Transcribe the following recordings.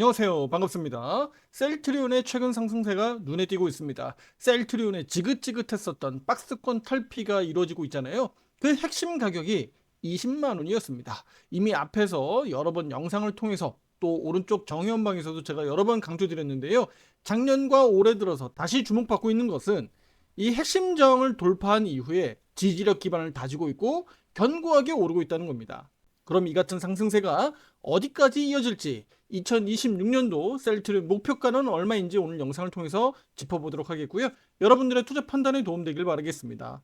안녕하세요. 반갑습니다. 셀트리온의 최근 상승세가 눈에 띄고 있습니다. 셀트리온의 지긋지긋했었던 박스권 탈피가 이루어지고 있잖아요. 그 핵심 가격이 20만 원이었습니다. 이미 앞에서 여러 번 영상을 통해서 또 오른쪽 정의원방에서도 제가 여러 번 강조드렸는데요. 작년과 올해 들어서 다시 주목받고 있는 것은 이 핵심저항을 돌파한 이후에 지지력 기반을 다지고 있고 견고하게 오르고 있다는 겁니다. 그럼 이 같은 상승세가 어디까지 이어질지 2026년도 셀트리온 목표가는 얼마인지 오늘 영상을 통해서 짚어보도록 하겠고요. 여러분들의 투자 판단에 도움되길 바라겠습니다.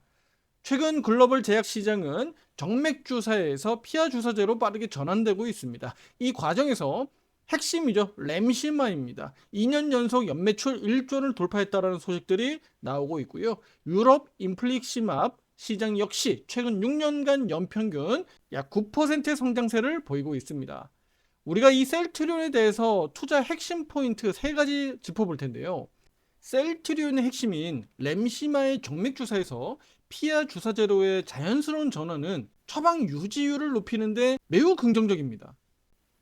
최근 글로벌 제약 시장은 정맥 주사에서 피하 주사제로 빠르게 전환되고 있습니다. 이 과정에서 핵심이죠. 램시마입니다. 2년 연속 연매출 1조를 돌파했다는 소식들이 나오고 있고요. 유럽 인플릭시맙 시장 역시 최근 6년간 연평균 약 9%의 성장세를 보이고 있습니다. 우리가 이 셀트리온에 대해서 투자 핵심 포인트 3가지 짚어볼 텐데요. 셀트리온의 핵심인 램시마의 정맥 주사에서 피하 주사제로의 자연스러운 전환은 처방 유지율을 높이는데 매우 긍정적입니다.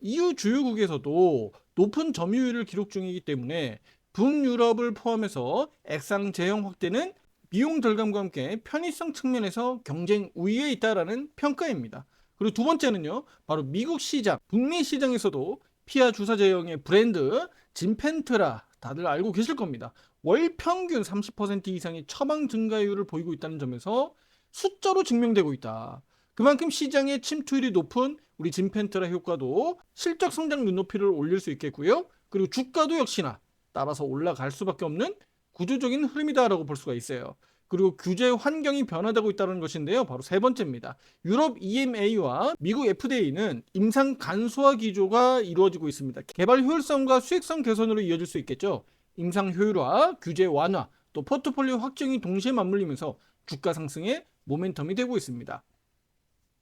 EU 주요국에서도 높은 점유율을 기록 중이기 때문에 북유럽을 포함해서 액상 제형 확대는 비용 절감과 함께 편의성 측면에서 경쟁 우위에 있다라는 평가입니다. 그리고 두 번째는요, 바로 미국 시장, 북미 시장에서도 피하 주사 제형의 브랜드 진펜트라 다들 알고 계실 겁니다. 월 평균 30% 이상의 처방 증가율을 보이고 있다는 점에서 숫자로 증명되고 있다. 그만큼 시장의 침투율이 높은 우리 진펜트라 효과도 실적 성장 눈높이를 올릴 수 있겠고요. 그리고 주가도 역시나 따라서 올라갈 수밖에 없는 구조적인 흐름이다라고 볼 수가 있어요. 그리고 규제 환경이 변화되고 있다는 것인데요. 바로 세 번째입니다. 유럽 EMA와 미국 FDA는 임상 간소화 기조가 이루어지고 있습니다. 개발 효율성과 수익성 개선으로 이어질 수 있겠죠. 임상 효율화, 규제 완화, 또 포트폴리오 확정이 동시에 맞물리면서 주가 상승의 모멘텀이 되고 있습니다.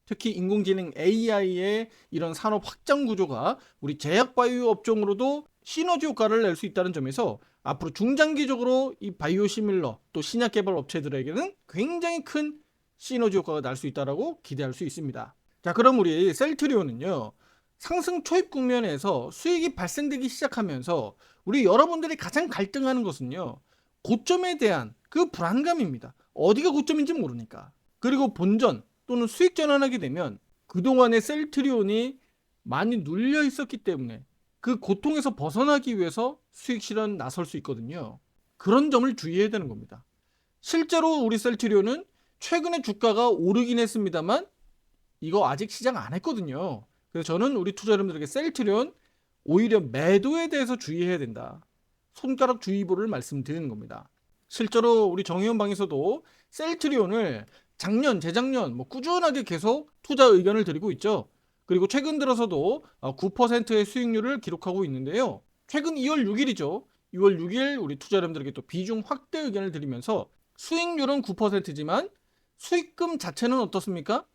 특히 인공지능 AI의 이런 산업 확장 구조가 우리 제약바이오 업종으로도 시너지 효과를 낼 수 있다는 점에서 앞으로 중장기적으로 이 바이오시밀러 또 신약 개발 업체들에게는 굉장히 큰 시너지 효과가 날 수 있다고 기대할 수 있습니다. 자, 그럼 우리 셀트리온은요, 상승 초입 국면에서 수익이 발생되기 시작하면서 우리 여러분들이 가장 갈등하는 것은요, 고점에 대한 그 불안감입니다. 어디가 고점인지 모르니까. 그리고 본전 또는 수익 전환하게 되면 그동안의 셀트리온이 많이 눌려 있었기 때문에 그 고통에서 벗어나기 위해서 수익 실현 나설 수 있거든요. 그런 점을 주의해야 되는 겁니다. 실제로 우리 셀트리온은 최근에 주가가 오르긴 했습니다만 이거 아직 시장 안 했거든요. 그래서 저는 우리 투자 여러분들에게 셀트리온 오히려 매도에 대해서 주의해야 된다. 손가락 주의보를 말씀드리는 겁니다. 실제로 우리 정의원 방에서도 셀트리온을 작년, 재작년 꾸준하게 계속 투자 의견을 드리고 있죠. 그리고 최근 들어서도 9%의 수익률을 기록하고 있는데요. 최근 2월 6일이죠. 2월 6일 우리 투자 여러분들에게 또 비중 확대 의견을 드리면서 수익률은 9%지만 수익금 자체는 어떻습니까?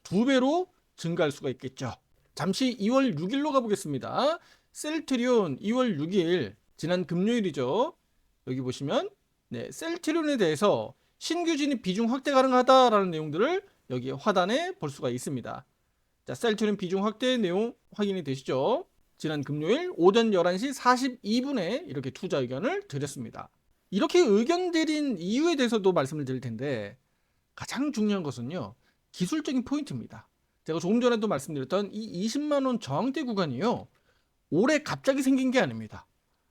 2배로 증가할 수가 있겠죠. 잠시 2월 6일로 가보겠습니다. 셀트리온 2월 6일 지난 금요일이죠. 여기 보시면 셀트리온에 대해서 신규 진입 비중 확대 가능하다라는 내용들을 여기 화단에 볼 수가 있습니다. 자, 셀트리온 비중 확대 내용 확인이 되시죠? 지난 금요일 오전 11시 42분에 이렇게 투자 의견을 드렸습니다. 이렇게 의견 드린 이유에 대해서도 말씀을 드릴 텐데 가장 중요한 것은요, 기술적인 포인트입니다. 제가 조금 전에도 말씀드렸던 이 20만 원 저항대 구간이요, 올해 갑자기 생긴 게 아닙니다.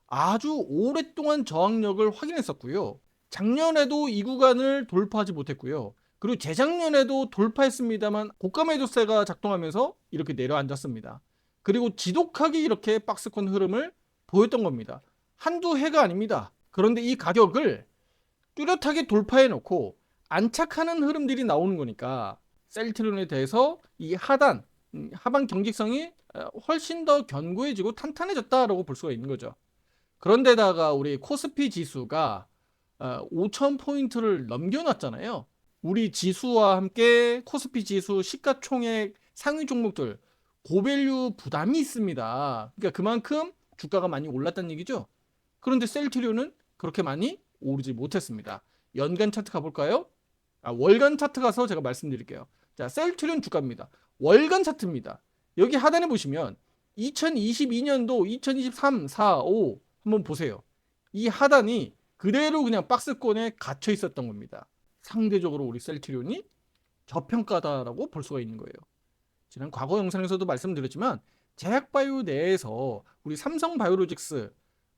아주 오랫동안 저항력을 확인했었고요. 작년에도 이 구간을 돌파하지 못했고요. 그리고 재작년에도 돌파했습니다만 고가 매도세가 작동하면서 이렇게 내려앉았습니다. 그리고 지독하게 이렇게 박스권 흐름을 보였던 겁니다. 한두 해가 아닙니다. 그런데 이 가격을 뚜렷하게 돌파해 놓고 안착하는 흐름들이 나오는 거니까 셀트리온에 대해서 이 하단, 하방 경직성이 훨씬 더 견고해지고 탄탄해졌다라고 볼 수가 있는 거죠. 그런데다가 우리 코스피 지수가 5,000포인트를 넘겨놨잖아요. 우리 지수와 함께 코스피 지수 시가총액 상위 종목들 고밸류 부담이 있습니다. 그러니까 그만큼 주가가 많이 올랐다는 얘기죠. 그런데 셀트리온은 그렇게 많이 오르지 못했습니다. 연간 차트 가볼까요? 월간 차트 가서 제가 말씀드릴게요. 자, 셀트리온 주가입니다. 월간 차트입니다. 여기 하단에 보시면 2022년도 2023, 4, 5 한번 보세요. 이 하단이 그대로 그냥 박스권에 갇혀 있었던 겁니다. 상대적으로 우리 셀트리온이 저평가다라고 볼 수가 있는 거예요. 지난 과거 영상에서도 말씀드렸지만 제약바이오 내에서 우리 삼성바이오로직스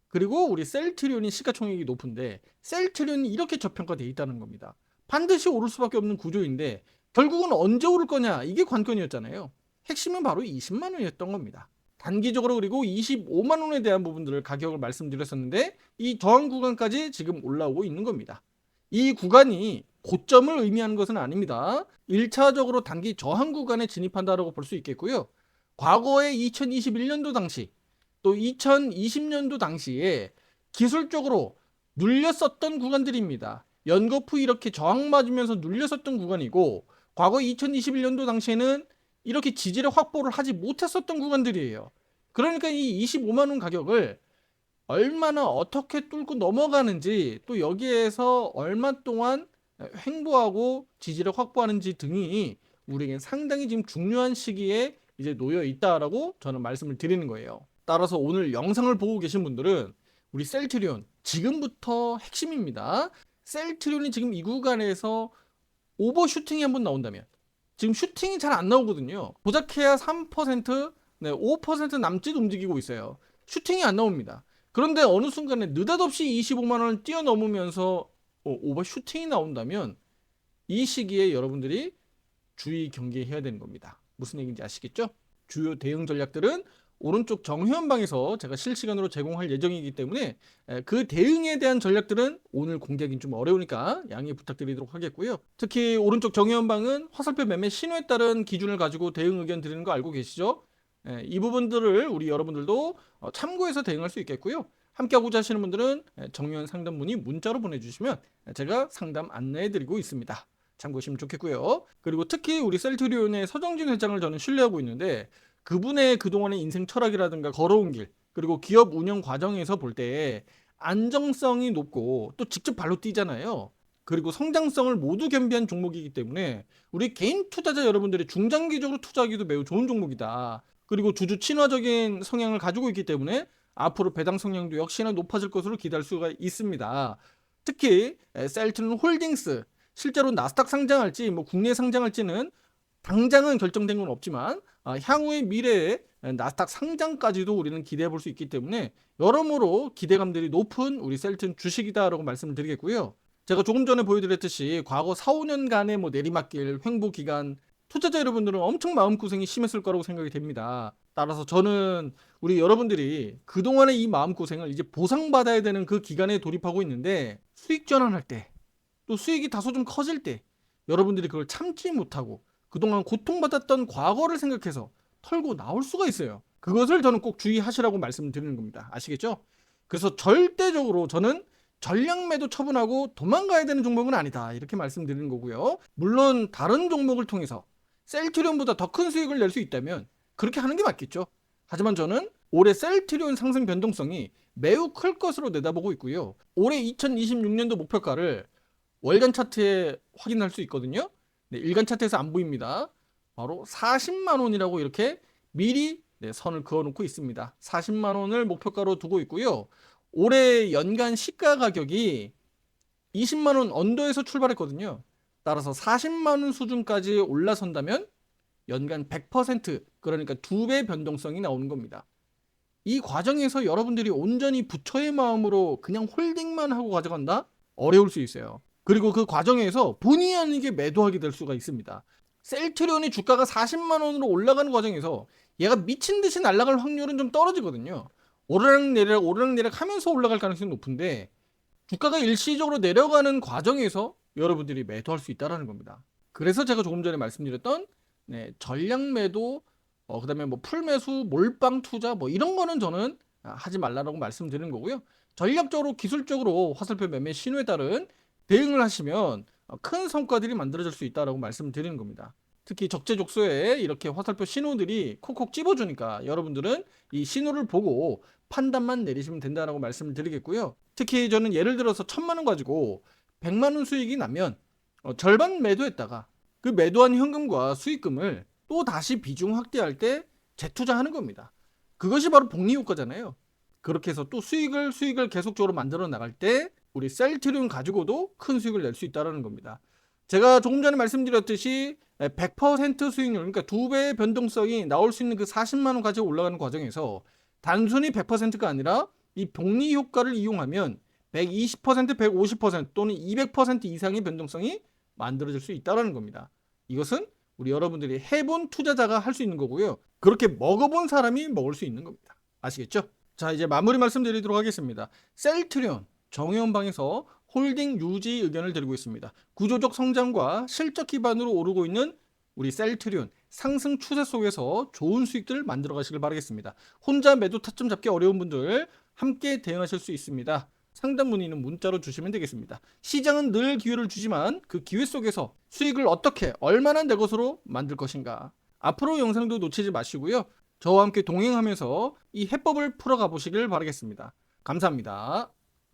그리고 우리 셀트리온이 시가총액이 높은데 셀트리온이 이렇게 저평가되어 있다는 겁니다. 반드시 오를 수밖에 없는 구조인데 결국은 언제 오를 거냐 이게 관건이었잖아요. 핵심은 바로 20만 원이었던 겁니다. 단기적으로 그리고 25만 원에 대한 부분들을 가격을 말씀드렸었는데 이 저항 구간까지 지금 올라오고 있는 겁니다. 이 구간이 고점을 의미하는 것은 아닙니다. 1차적으로 단기 저항 구간에 진입한다고 볼 수 있겠고요. 과거에 2021년도 당시 또 2020년도 당시에 기술적으로 눌렸었던 구간들입니다. 연거푸 이렇게 저항 맞으면서 눌렸었던 구간이고 과거 2021년도 당시에는 이렇게 지지력 확보를 하지 못했었던 구간들이에요. 그러니까 이 25만 원 가격을 얼마나 어떻게 뚫고 넘어가는지 또 여기에서 얼마 동안 횡보하고 지지력 확보하는지 등이 우리에게 상당히 지금 중요한 시기에 이제 놓여 있다라고 저는 말씀을 드리는 거예요. 따라서 오늘 영상을 보고 계신 분들은 우리 셀트리온 지금부터 핵심입니다. 셀트리온이 지금 이 구간에서 오버슈팅이 한번 나온다면 지금 슈팅이 잘 안 나오거든요. 고작해야 3%, 5% 남짓 움직이고 있어요. 슈팅이 안 나옵니다. 그런데 어느 순간에 느닷없이 25만 원을 뛰어넘으면서 오버슈팅이 나온다면 이 시기에 여러분들이 주의 경계해야 되는 겁니다. 무슨 얘기인지 아시겠죠? 주요 대응 전략들은 오른쪽 정회원방에서 제가 실시간으로 제공할 예정이기 때문에 그 대응에 대한 전략들은 오늘 공개하기는 좀 어려우니까 양해 부탁드리도록 하겠고요. 특히 오른쪽 정회원방은 화살표 매매 신호에 따른 기준을 가지고 대응 의견 드리는 거 알고 계시죠? 이 부분들을 우리 여러분들도 참고해서 대응할 수 있겠고요. 함께하고자 하시는 분들은 정회원 상담 문의 문자로 보내주시면 제가 상담 안내해드리고 있습니다. 참고하시면 좋겠고요. 그리고 특히 우리 셀트리온의 서정진 회장을 저는 신뢰하고 있는데 그분의 그동안의 인생 철학이라든가 걸어온 길 그리고 기업 운영 과정에서 볼 때 안정성이 높고 또 직접 발로 뛰잖아요. 그리고 성장성을 모두 겸비한 종목이기 때문에 우리 개인 투자자 여러분들이 중장기적으로 투자하기도 매우 좋은 종목이다. 그리고 주주 친화적인 성향을 가지고 있기 때문에 앞으로 배당 성향도 역시나 높아질 것으로 기대할 수가 있습니다. 특히 셀트리온 홀딩스 실제로 나스닥 상장할지 뭐 국내 상장할지는 당장은 결정된 건 없지만 향후의 미래에 나스닥 상장까지도 우리는 기대해 볼 수 있기 때문에 여러모로 기대감들이 높은 우리 셀트리온 주식이다라고 말씀을 드리겠고요. 제가 조금 전에 보여드렸듯이 과거 4, 5년간의 뭐 내리막길, 횡보 기간 투자자 여러분들은 엄청 마음고생이 심했을 거라고 생각이 됩니다. 따라서 저는 우리 여러분들이 그동안의 이 마음고생을 이제 보상받아야 되는 그 기간에 돌입하고 있는데 수익 전환할 때 또 수익이 다소 좀 커질 때 여러분들이 그걸 참지 못하고 그동안 고통받았던 과거를 생각해서 털고 나올 수가 있어요. 그것을 저는 꼭 주의하시라고 말씀드리는 겁니다. 아시겠죠? 그래서 절대적으로 저는 전량 매도 처분하고 도망가야 되는 종목은 아니다. 이렇게 말씀드리는 거고요. 물론 다른 종목을 통해서 셀트리온보다 더 큰 수익을 낼 수 있다면 그렇게 하는 게 맞겠죠. 하지만 저는 올해 셀트리온 상승 변동성이 매우 클 것으로 내다보고 있고요. 올해 2026년도 목표가를 월간 차트에 확인할 수 있거든요. 네, 일간 차트에서 안 보입니다. 바로 40만 원이라고 이렇게 미리 선을 그어놓고 있습니다. 40만 원을 목표가로 두고 있고요. 올해 연간 시가 가격이 20만 원 언더에서 출발했거든요. 따라서 40만 원 수준까지 올라선다면 연간 100% 그러니까 2배 변동성이 나오는 겁니다. 이 과정에서 여러분들이 온전히 부처의 마음으로 그냥 홀딩만 하고 가져간다? 어려울 수 있어요. 그리고 그 과정에서 본의 아니게 매도하게 될 수가 있습니다. 셀트리온의 주가가 40만 원으로 올라가는 과정에서 얘가 미친 듯이 날아갈 확률은 좀 떨어지거든요. 오르락내리락 하면서 올라갈 가능성이 높은데 주가가 일시적으로 내려가는 과정에서 여러분들이 매도할 수 있다는 겁니다. 그래서 제가 조금 전에 말씀드렸던 전략 매도, 그다음에 뭐 풀매수, 몰빵 투자 뭐 이런 거는 저는 하지 말라고 말씀드리는 거고요. 전략적으로 기술적으로 화살표 매매 신호에 따른 대응을 하시면 큰 성과들이 만들어질 수 있다고 말씀드리는 겁니다. 특히 적재적소에 이렇게 화살표 신호들이 콕콕 찝어주니까 여러분들은 이 신호를 보고 판단만 내리시면 된다고 말씀을 드리겠고요. 특히 저는 예를 들어서 1,000만 원 가지고 100만 원 수익이 나면 절반 매도했다가 그 매도한 현금과 수익금을 또 다시 비중 확대할 때 재투자하는 겁니다. 그것이 바로 복리 효과잖아요. 그렇게 해서 또 수익을 계속적으로 만들어 나갈 때 우리 셀트리온 가지고도 큰 수익을 낼 수 있다는 겁니다. 제가 조금 전에 말씀드렸듯이 100% 수익률, 그러니까 2배의 변동성이 나올 수 있는 그 40만 원 가지고 올라가는 과정에서 단순히 100%가 아니라 이 복리 효과를 이용하면 120%, 150% 또는 200% 이상의 변동성이 만들어질 수 있다는 겁니다. 이것은 우리 여러분들이 해본 투자자가 할 수 있는 거고요. 그렇게 먹어본 사람이 먹을 수 있는 겁니다. 아시겠죠? 자, 이제 마무리 말씀드리도록 하겠습니다. 셀트리온 정의원방에서 홀딩 유지 의견을 드리고 있습니다. 구조적 성장과 실적 기반으로 오르고 있는 우리 셀트리온 상승 추세 속에서 좋은 수익들 만들어 가시길 바라겠습니다. 혼자 매도 타점 잡기 어려운 분들 함께 대응하실 수 있습니다. 상담 문의는 문자로 주시면 되겠습니다. 시장은 늘 기회를 주지만 그 기회 속에서 수익을 어떻게 얼마나 내 것으로 만들 것인가. 앞으로 영상도 놓치지 마시고요. 저와 함께 동행하면서 이 해법을 풀어가 보시길 바라겠습니다. 감사합니다.